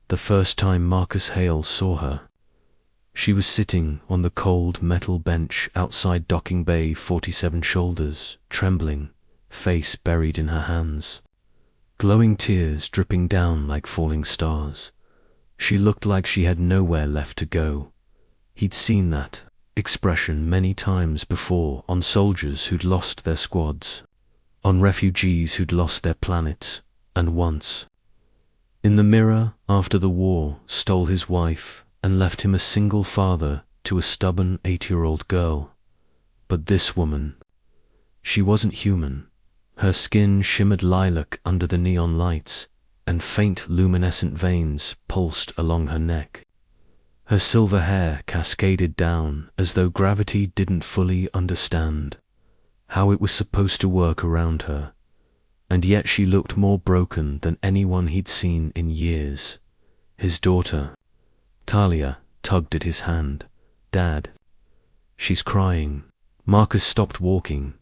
the first time Marcus Hale saw her. She was sitting on the cold metal bench outside Docking Bay 47 Shoulders, trembling, face buried in her hands. Glowing tears dripping down like falling stars. She looked like she had nowhere left to go. He'd seen that expression many times before on soldiers who'd lost their squads, on refugees who'd lost their planets, and once, in the mirror after the war, stole his wife and left him a single father to a stubborn 8-year-old girl. But this woman, she wasn't human. Her skin shimmered lilac under the neon lights, and faint luminescent veins pulsed along her neck. Her silver hair cascaded down as though gravity didn't fully understand how it was supposed to work around her, and yet she looked more broken than anyone he'd seen in years. His daughter, Talia, tugged at his hand. "Dad, she's crying." Marcus stopped walking.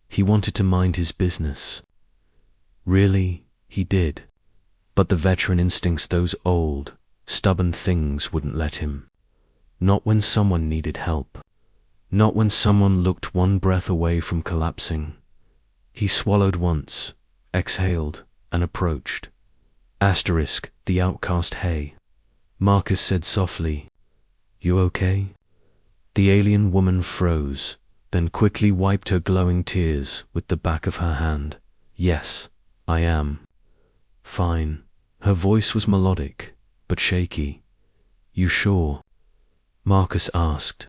He wanted to mind his business. Really, he did. But the veteran instincts, those old, stubborn things, wouldn't let him. Not when someone needed help. Not when someone looked one breath away from collapsing. He swallowed once, exhaled, and approached. The outcast Hay. Marcus said softly, "You okay?" The alien woman froze, then quickly wiped her glowing tears with the back of her hand. "Yes, I am. Fine." Her voice was melodic, but shaky. "You sure?" Marcus asked.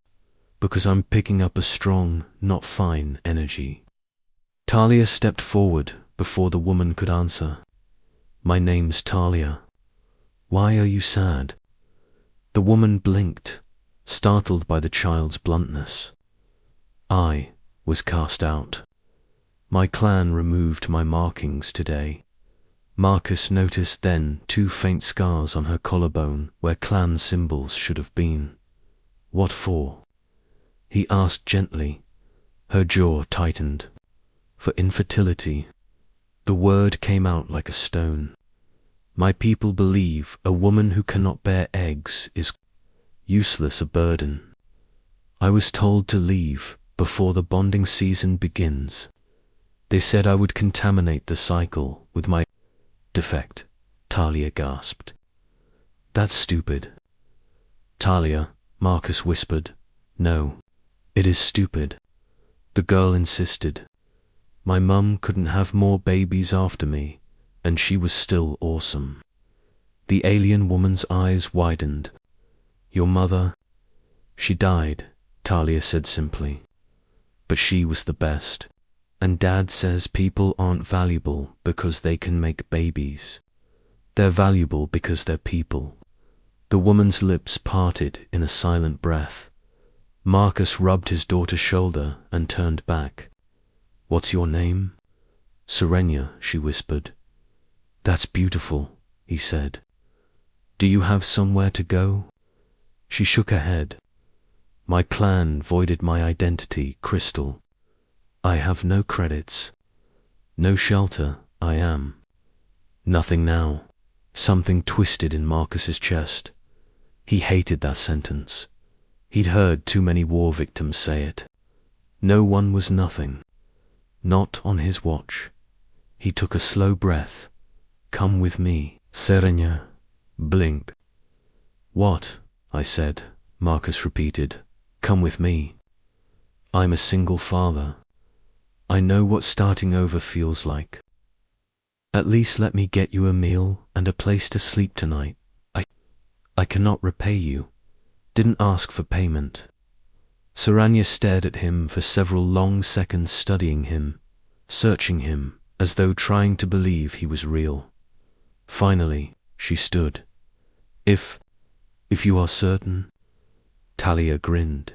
"Because I'm picking up a strong, not fine energy." Talia stepped forward before the woman could answer. "My name's Talia. Why are you sad?" The woman blinked, startled by the child's bluntness. "I was cast out. My clan removed my markings today." Marcus noticed then 2 faint scars on her collarbone where clan symbols should have been. "What for?" he asked gently. Her jaw tightened. "For infertility." The word came out like a stone. "My people believe a woman who cannot bear eggs is useless, a burden. I was told to leave before the bonding season begins. They said I would contaminate the cycle with my defect." Talia gasped. "That's stupid." "Talia," Marcus whispered. "No, it is stupid." The girl insisted. "My mum couldn't have more babies after me, and she was still awesome." The alien woman's eyes widened. "Your mother?" "She died," Talia said simply. "But she was the best. And Dad says people aren't valuable because they can make babies. They're valuable because they're people." The woman's lips parted in a silent breath. Marcus rubbed his daughter's shoulder and turned back. "What's your name?" "Serenia," she whispered. "That's beautiful," he said. "Do you have somewhere to go?" She shook her head. "My clan voided my identity, Crystal. I have no credits. No shelter, I am. Nothing now." Something twisted in Marcus's chest. He hated that sentence. He'd heard too many war victims say it. No one was nothing. Not on his watch. He took a slow breath. "Come with me." Serenia. Blink. "What?" I said. Marcus repeated. "Come with me. I'm a single father. I know what starting over feels like. At least let me get you a meal and a place to sleep tonight. I cannot repay you. Didn't ask for payment." Serenia stared at him for several long seconds, studying him, searching him, as though trying to believe he was real. Finally, she stood. If you are certain." Talia grinned.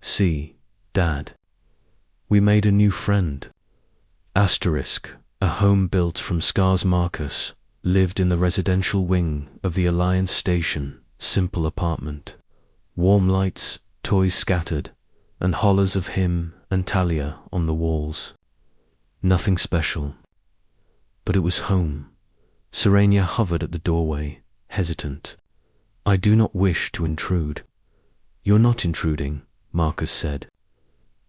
"See, Dad. We made a new friend." A home built from scars. Marcus lived in the residential wing of the Alliance Station, simple apartment. Warm lights, toys scattered, and hollers of him and Talia on the walls. Nothing special. But it was home. Serenia hovered at the doorway, hesitant. I do not wish to intrude. You're not intruding, Marcus said.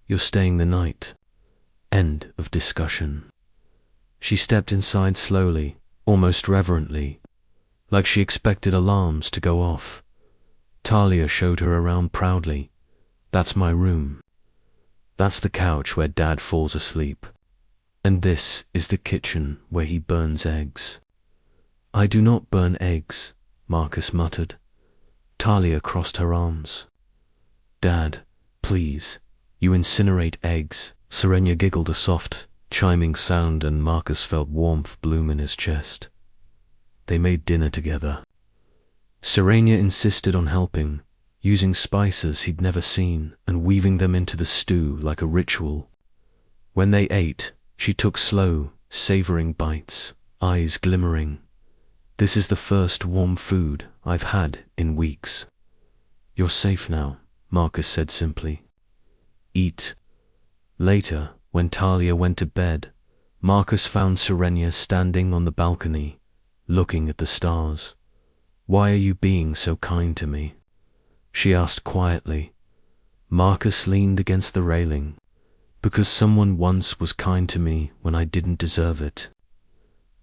You're staying the night. End of discussion. She stepped inside slowly, almost reverently, like she expected alarms to go off. Talia showed her around proudly. That's my room. That's the couch where Dad falls asleep. And this is the kitchen where he burns eggs. I do not burn eggs, Marcus muttered. Talia crossed her arms. Dad, please, you incinerate eggs. Serenia giggled a soft, chiming sound, and Marcus felt warmth bloom in his chest. They made dinner together. Serenia insisted on helping, using spices he'd never seen and weaving them into the stew like a ritual. When they ate, she took slow, savoring bites, eyes glimmering. This is the first warm food I've had in weeks. You're safe now, Marcus said simply. Eat. Later, when Talia went to bed, Marcus found Serenia standing on the balcony, looking at the stars. Why are you being so kind to me? She asked quietly. Marcus leaned against the railing. Because someone once was kind to me when I didn't deserve it.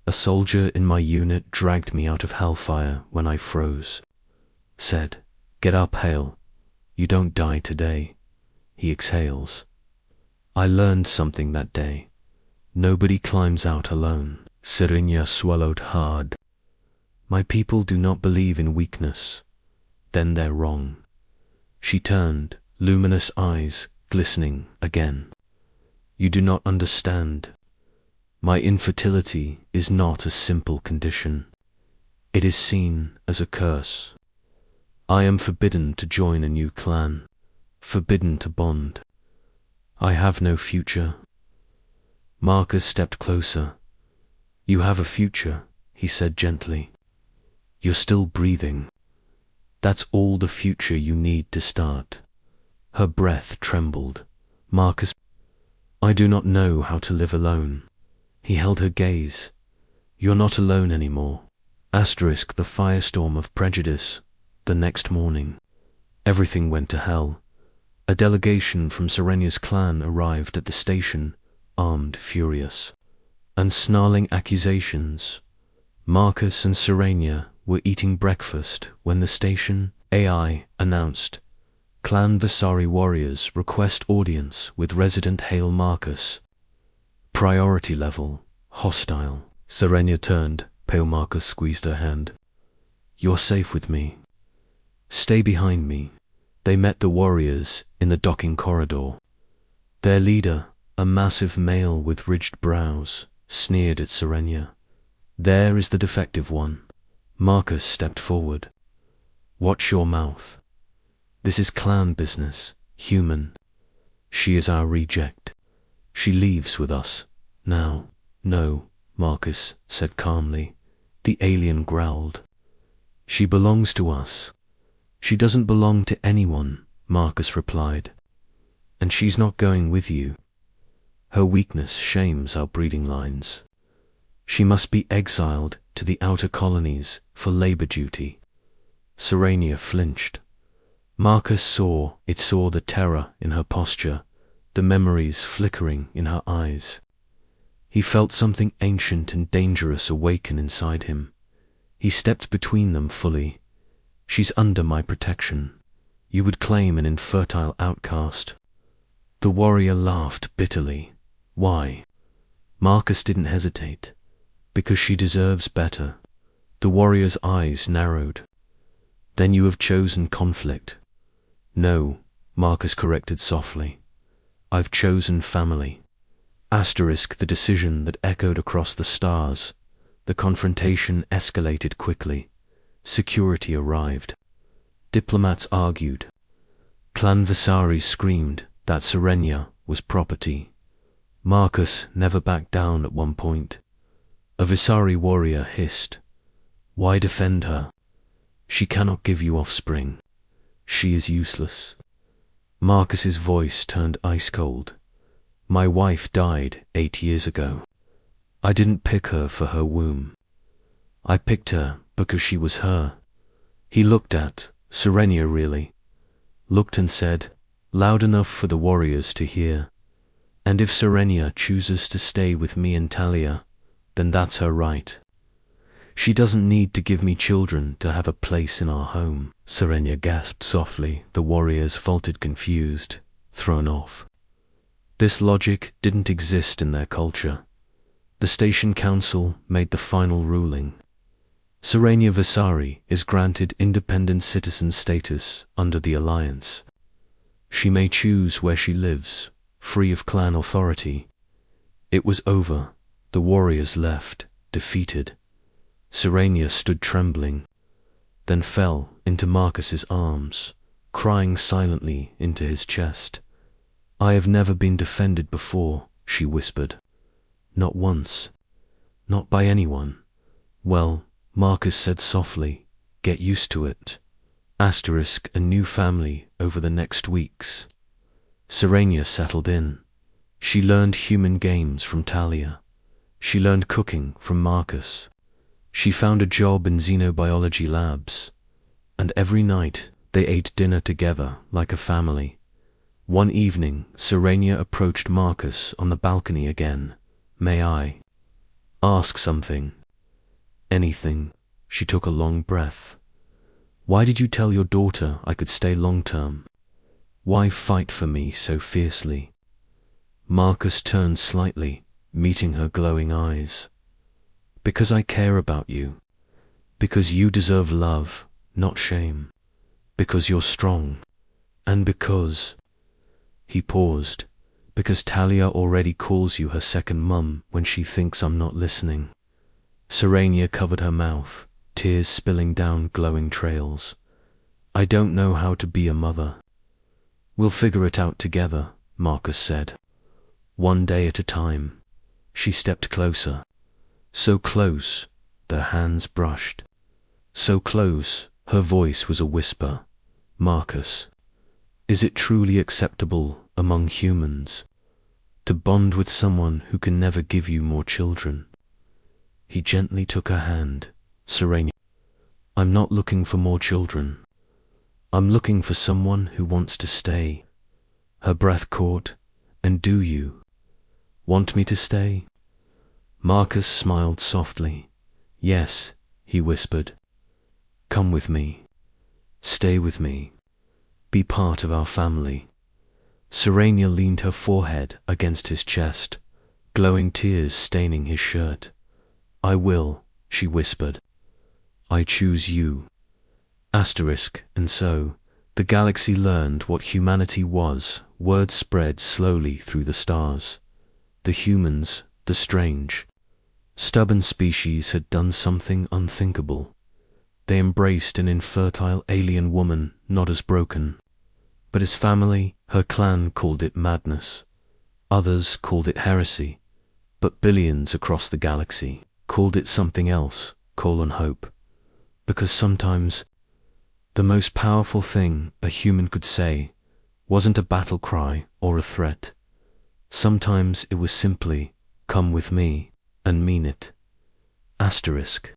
A soldier in my unit dragged me out of hellfire when I froze. Said, get up, Hale. You don't die today. He exhales. I learned something that day. Nobody climbs out alone. Serenia swallowed hard. My people do not believe in weakness. Then they're wrong. She turned, luminous eyes glistening again. You do not understand. My infertility is not a simple condition. It is seen as a curse. I am forbidden to join a new clan, forbidden to bond. I have no future. Marcus stepped closer. You have a future, he said gently. You're still breathing. That's all the future you need to start. Her breath trembled. Marcus, I do not know how to live alone. He held her gaze. You're not alone anymore. Asterisk the firestorm of prejudice. The next morning, everything went to hell. A delegation from Serenia's clan arrived at the station, armed, furious, and snarling accusations. Marcus and Serenia were eating breakfast when the station AI announced, Clan Vasari warriors request audience with resident Hale Marcus. Priority level, hostile. Serenia turned, pale. Marcus squeezed her hand. You're safe with me. Stay behind me. They met the warriors in the docking corridor. Their leader, a massive male with ridged brows, sneered at Serenia. There is the defective one. Marcus stepped forward. Watch your mouth. This is clan business, human. She is our reject. She leaves with us. Now. No, Marcus said calmly. The alien growled. She belongs to us. She doesn't belong to anyone, Marcus replied. And she's not going with you. Her weakness shames our breeding lines. She must be exiled to the outer colonies for labor duty. Serenia flinched. Marcus saw the terror in her posture, the memories flickering in her eyes. He felt something ancient and dangerous awaken inside him. He stepped between them fully. She's under my protection. You would claim an infertile outcast. The warrior laughed bitterly. Why? Marcus didn't hesitate. Because she deserves better. The warrior's eyes narrowed. Then you have chosen conflict. No, Marcus corrected softly. I've chosen family. Asterisk the decision that echoed across the stars. The confrontation escalated quickly. Security arrived. Diplomats argued. Clan Vasari screamed that Serenia was property. Marcus never backed down at one point. A Vasari warrior hissed. Why defend her? She cannot give you offspring. She is useless. Marcus's voice turned ice cold. My wife died 8 years ago. I didn't pick her for her womb. I picked her because she was her. He looked at Serenia really, looked and said, loud enough for the warriors to hear, "And if Serenia chooses to stay with me and Talia, then that's her right. She doesn't need to give me children to have a place in our home." Serenia gasped softly. The warriors faltered confused, thrown off. This logic didn't exist in their culture. The station council made the final ruling. Serenia Vasari is granted independent citizen status under the alliance. She may choose where she lives, free of clan authority. It was over. The warriors left, defeated. Serenia stood trembling, then fell into Marcus's arms, crying silently into his chest. "I have never been defended before," she whispered. "Not once. Not by anyone." "Well," Marcus said softly, "get used to it. Asterisk a new family over the next weeks." Serenia settled in. She learned human games from Talia. She learned cooking from Marcus. She found a job in xenobiology labs. And every night they ate dinner together like a family. One evening, Serenia approached Marcus on the balcony again. "May I ask something?" "Anything." She took a long breath. "Why did you tell your daughter I could stay long-term? Why fight for me so fiercely?" Marcus turned slightly, meeting her glowing eyes. "Because I care about you. Because you deserve love, not shame. Because you're strong. And because..." He paused. "Because Talia already calls you her second mum when she thinks I'm not listening." Serenia covered her mouth, tears spilling down glowing trails. "I don't know how to be a mother." "We'll figure it out together," Marcus said. "One day at a time." She stepped closer. So close, their hands brushed. So close, her voice was a whisper. "Marcus, is it truly acceptable among humans to bond with someone who can never give you more children?" He gently took her hand. "Serenia, I'm not looking for more children. I'm looking for someone who wants to stay." Her breath caught. "And do you want me to stay?" Marcus smiled softly. "Yes," he whispered. "Come with me. Stay with me. Be part of our family." Serenia leaned her forehead against his chest, glowing tears staining his shirt. "I will," she whispered. "I choose you." Asterisk, and so, the galaxy learned what humanity was. Word spread slowly through the stars. The humans, the strange, stubborn species had done something unthinkable. They embraced an infertile alien woman, not as broken, but as family. Her clan called it madness. Others called it heresy. But billions across the galaxy called it something else, hope. Because sometimes the most powerful thing a human could say wasn't a battle cry or a threat. Sometimes it was simply, "Come with me," and mean it. Asterisk.